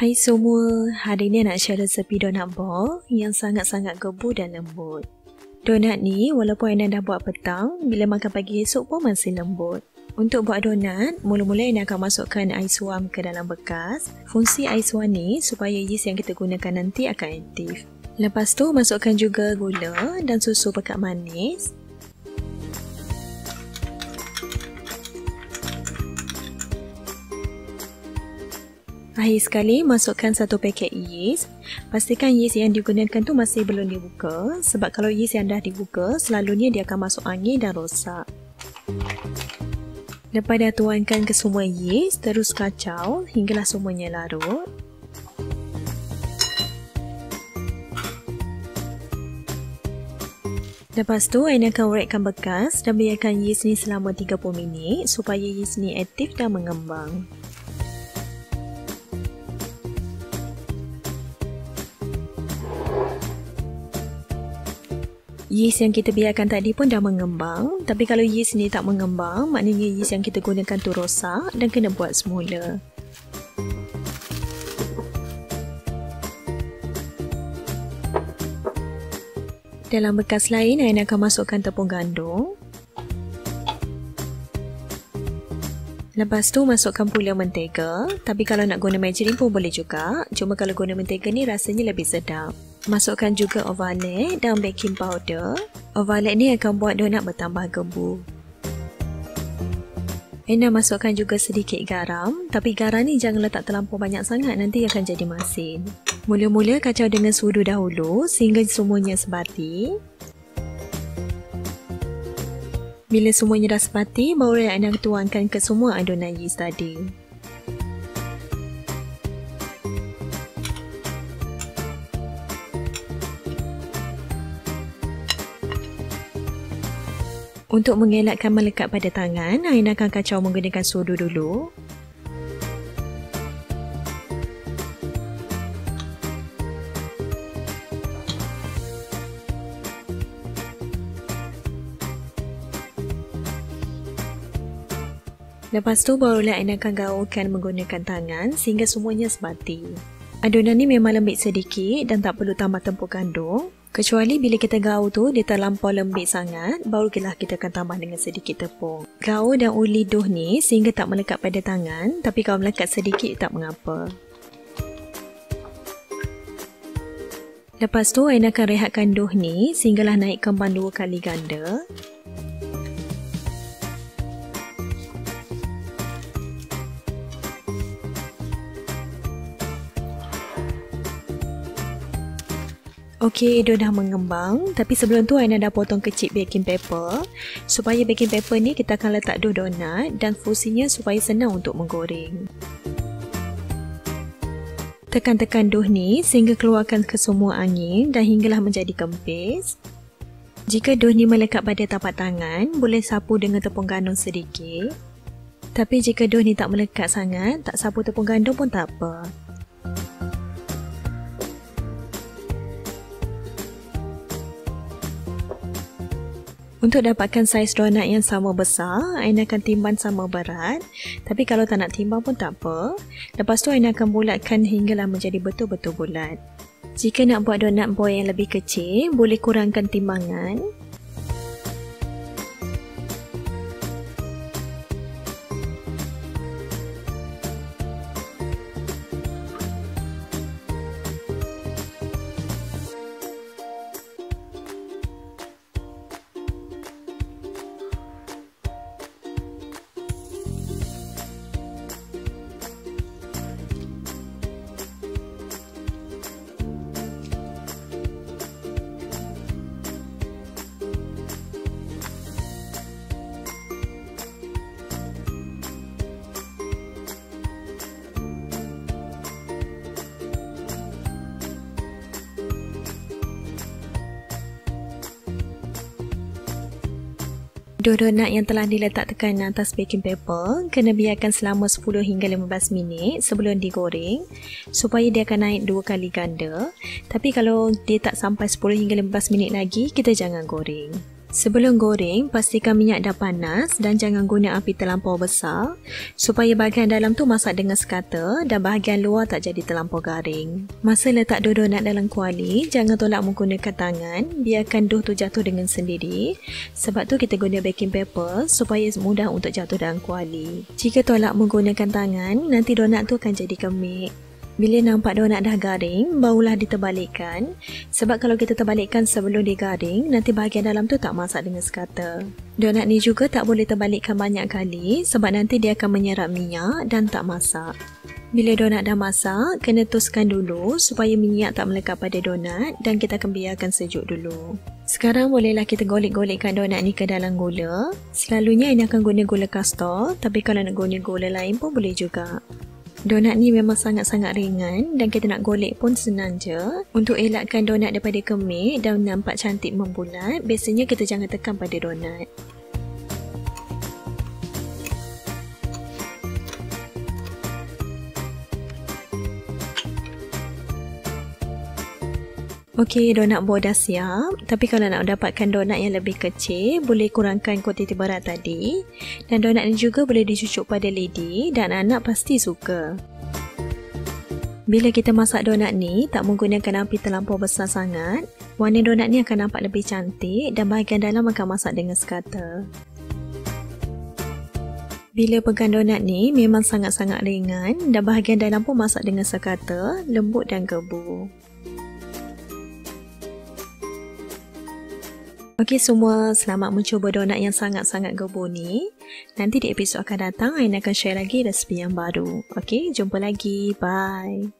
Hai semua, hari ni nak share resepi donat ball yang sangat-sangat gebur dan lembut. Donat ni walaupun Aina dah buat petang, bila makan pagi esok pun masih lembut. Untuk buat donat, mula-mula Aina akan masukkan air suam ke dalam bekas. Fungsi air suam ni supaya yeast yang kita gunakan nanti akan aktif. Lepas tu masukkan juga gula dan susu pekat manis. Akhir sekali, masukkan 1 paket yeast. Pastikan yeast yang digunakan tu masih belum dibuka, sebab kalau yeast yang dah dibuka, selalunya dia akan masuk angin dan rosak. Lepas dah tuangkan ke semua yeast, terus kacau hinggalah semuanya larut. Lepas tu, Aina akan uratkan bekas dan biarkan yeast ni selama 30 minit supaya yeast ni aktif dan mengembang. Yeast yang kita biarkan tadi pun dah mengembang, tapi kalau yeast ni tak mengembang, maknanya yeast yang kita gunakan tu rosak dan kena buat semula. Dalam bekas lain, Aina akan masukkan tepung gandum. Lepas tu masukkan pula mentega, tapi kalau nak guna margarine pun boleh juga, cuma kalau guna mentega ni rasanya lebih sedap. Masukkan juga ovalet dan baking powder. Ovalet ni akan buat donat bertambah gebur. Aina masukkan juga sedikit garam, tapi garam ni jangan letak terlampau banyak sangat, nanti akan jadi masin. Mula-mula kacau dengan sudu dahulu sehingga semuanya sebati. Bila semuanya dah sebati, baru Aina tuangkan ke semua adunan yeast tadi. Untuk mengelakkan melekat pada tangan, Aina akan kacau menggunakan sudu dulu. Lepas tu barulah Aina akan gaulkan menggunakan tangan sehingga semuanya sebati. Adunan ni memang lembik sedikit dan tak perlu tambah tepung gandum. Kecuali bila kita gaul tu dia terlampau lembik sangat, barulah kita akan tambah dengan sedikit tepung. Gaul dan uli dough ni sehingga tak melekat pada tangan, tapi kalau melekat sedikit tak mengapa. Lepas tu Aina akan rehatkan dough ni sehinggalah naik kembang 2 kali ganda. Okey, dough dah mengembang, tapi sebelum tu Aina dah potong kecil baking paper. Supaya baking paper ni kita akan letak dough donat dan fungsinya supaya senang untuk menggoreng. Tekan-tekan dough ni sehingga keluarkan ke semua angin dan hinggalah menjadi kempis. Jika dough ni melekat pada tapak tangan, boleh sapu dengan tepung gandum sedikit. Tapi jika dough ni tak melekat sangat, tak sapu tepung gandum pun tak apa. Untuk dapatkan saiz donat yang sama besar, Aina akan timbang sama berat. Tapi kalau tak nak timbang pun tak apa. Lepas tu Aina akan bulatkan hinggalah menjadi betul-betul bulat. Jika nak buat donat ball yang lebih kecil, boleh kurangkan timbangan. Dough donat yang telah diletakkan atas baking paper kena biarkan selama 10 hingga 15 minit sebelum digoreng supaya dia akan naik 2 kali ganda. Tapi kalau dia tak sampai 10 hingga 15 minit lagi, kita jangan goreng. Sebelum goreng, pastikan minyak dah panas dan jangan guna api terlampau besar supaya bahagian dalam tu masak dengan sekata dan bahagian luar tak jadi terlampau garing. Masa letak donat dalam kuali, jangan tolak menggunakan tangan, biarkan dough tu jatuh dengan sendiri. Sebab tu kita guna baking paper supaya mudah untuk jatuh dalam kuali. Jika tolak menggunakan tangan, nanti donat tu akan jadi kemik. Bila nampak donat dah garing, barulah diterbalikkan. Sebab kalau kita terbalikkan sebelum dia garing, nanti bahagian dalam tu tak masak dengan sekata. Donat ni juga tak boleh terbalikkan banyak kali sebab nanti dia akan menyerap minyak dan tak masak. Bila donat dah masak, kena toskan dulu supaya minyak tak melekat pada donat dan kita akan biarkan sejuk dulu. Sekarang bolehlah kita golek-golekkan donat ni ke dalam gula. Selalunya ini akan guna gula kastor, tapi kalau nak guna gula lain pun boleh juga. Donat ni memang sangat-sangat ringan dan kita nak golek pun senang je. Untuk elakkan donat daripada kemik dan nampak cantik membulat, biasanya kita jangan tekan pada donat. Okey, donat buah dah siap. Tapi kalau nak dapatkan donat yang lebih kecil, boleh kurangkan kuantiti berat tadi. Dan donat ni juga boleh dicucuk pada lidi dan anak pasti suka. Bila kita masak donat ni, tak menggunakan api terlampau besar sangat, warna donat ni akan nampak lebih cantik dan bahagian dalam akan masak dengan sekata. Bila pegang donat ni, memang sangat-sangat ringan dan bahagian dalam pun masak dengan sekata, lembut dan gebu. Okey semua, selamat mencuba donat yang sangat-sangat gebu ni. Nanti di episod akan datang, Ain akan share lagi resipi yang baru. Okey, jumpa lagi. Bye.